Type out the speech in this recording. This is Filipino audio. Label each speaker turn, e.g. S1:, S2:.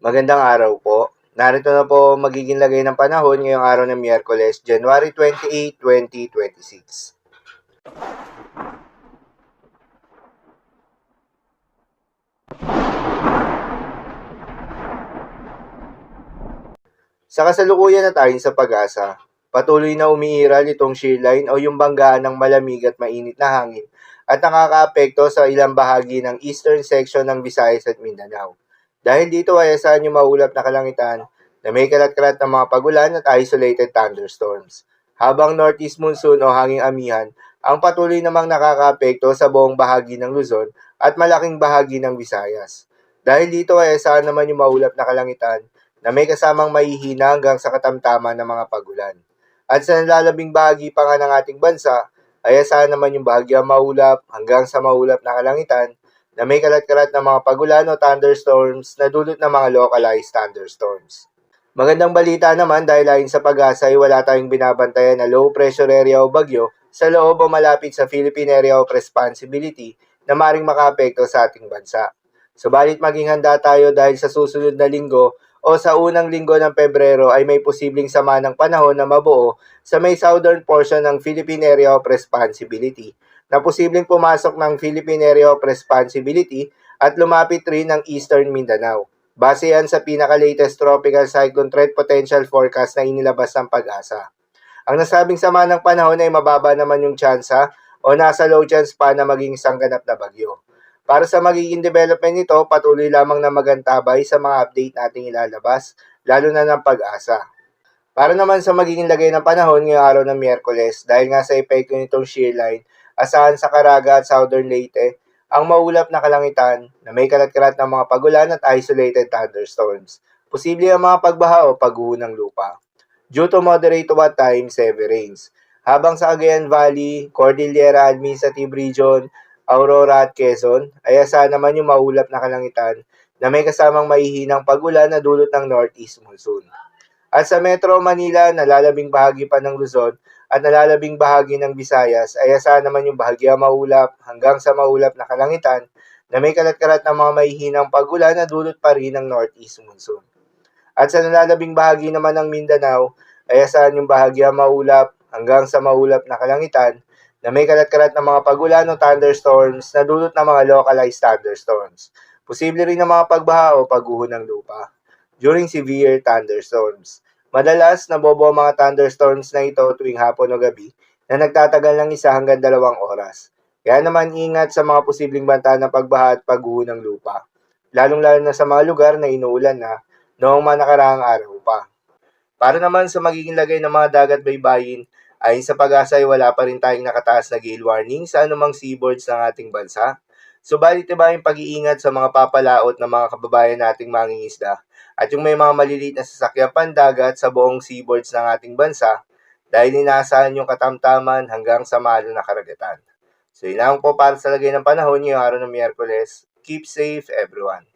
S1: Magandang araw po. Narito na po ang magiging lagay ng panahon ngayong araw ng Miyerkules, January 28, 2026. Sa kasalukuyan na tayo sa pag-asa, patuloy na umiiral itong shear line o yung banggaan ng malamig at mainit na hangin at nakakaapekto sa ilang bahagi ng eastern section ng Visayas at Mindanao. Dahil dito ay asahan yung maulap na kalangitan na may kalat-kalat na mga pagulan at isolated thunderstorms. Habang northeast monsoon o hanging amihan ang patuloy namang nakakaapekto sa buong bahagi ng Luzon at malaking bahagi ng Visayas. Dahil dito ay asahan naman yung maulap na kalangitan na may kasamang mahihina hanggang sa katamtaman ng mga pagulan. At sa nalalabing bahagi pa nga ng ating bansa, ay asahan naman yung bahagyang maulap hanggang sa maulap na kalangitan na may kalat-kalat na mga pagulan o thunderstorms na dulot ng mga localized thunderstorms. Magandang balita naman dahil ayon sa pag-asa ay wala tayong binabantayan na low pressure area o bagyo sa loob o malapit sa Philippine Area of Responsibility na maring makaapekto sa ating bansa. Subalit maging handa tayo dahil sa susunod na linggo o sa unang linggo ng Pebrero ay may posibleng sama ng panahon na mabuo sa may southern portion ng Philippine Area of Responsibility na posibleng pumasok ng Philippine Area of Responsibility at lumapit rin ng Eastern Mindanao. Base yan sa pinaka-latest tropical cyclone threat potential forecast na inilabas ng pag-asa. Ang nasabing sama ng panahon ay mababa naman yung tsansa o nasa low chance pa na maging isang ganap na bagyo. Para sa magiging development nito, patuloy lamang na magantabay sa mga update nating ilalabas, lalo na ng pag-asa. Para naman sa magiging lagay ng panahon ngayong araw ng Miyerkules, dahil nga sa epekto nitong shear line, asahan sa Caraga at Southern Leyte, ang maulap na kalangitan na may kalat-kalat ng mga pagulan at isolated thunderstorms. Posible ang mga pagbaha o pagguho ng lupa. Due to moderate to at times heavy rains. Habang sa Cagayan Valley, Cordillera Administrative Region, Aurora at Quezon, ay asahan naman yung maulap na kalangitan na may kasamang mahihinang pagulan na dulot ng northeast monsoon. At sa Metro Manila, nalalabing bahagi pa ng Luzon at nalalabing bahagi ng Visayas ay asahan naman yung bahagyang maulap hanggang sa maulap na kalangitan na may kalat-kalat na mga mahihinang pagulan na dulot pa rin ng northeast monsoon. At sa nalalabing bahagi naman ng Mindanao ay asahan yung bahagyang maulap hanggang sa maulap na kalangitan na may kalat-kalat na mga pagulan o thunderstorms na dulot ng mga localized thunderstorms. Posible rin ng mga pagbaha o pagguho ng lupa during severe thunderstorms. Madalas, nabobo ang mga thunderstorms na ito tuwing hapon o gabi na nagtatagal ng 1 hanggang 2 oras. Kaya naman ingat sa mga posibleng banta ng pagbaha at pagguho ng lupa, lalong-lalo na sa mga lugar na inuulan na noong mga nakaraang araw pa. Para naman sa magiging lagay ng mga dagat baybayin, ayon sa pag-asa ay wala pa rin tayong nakataas na gale warning sa anumang seaboards ng ating bansa. Subalit iba yung pag-iingat sa mga papalaot ng mga kababayan nating mangingisda at yung may mga maliliit na sasakyan pandagat sa buong seaboards ng ating bansa dahil inaasahan yung katamtaman hanggang sa malo na karagatan. So yun lang po para sa lagay ng panahon ngayong araw ng Miyerkules. Keep safe everyone.